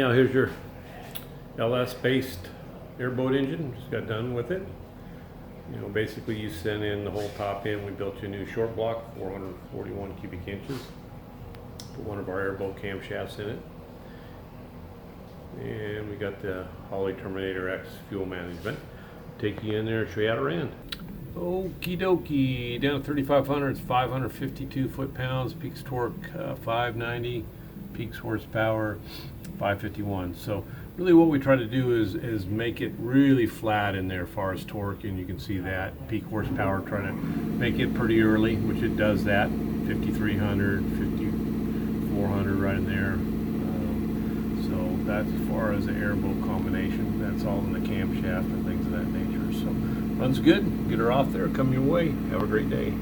Danielle, here's your LS based airboat engine. Just got done with it. You know, basically you send in the whole top end. We built you a new short block, 441 cubic inches. Put one of our Airboat camshafts in it. And we got the Holley Terminator X fuel management. Take you in there and show you how to run. Okie dokie, down at 3,500, it's 552 foot-pounds, peaks torque 590, peaks horsepower 551. So really what we try to do is make it really flat in there as far as torque, and you can see that peak horsepower, trying to make it pretty early, which it does that, 5,300, 5,400 right in there. So that's as far as the airboat combination. That's all in the camshaft and things of that nature. So runs good. Get her off there. Come your way. Have a great day.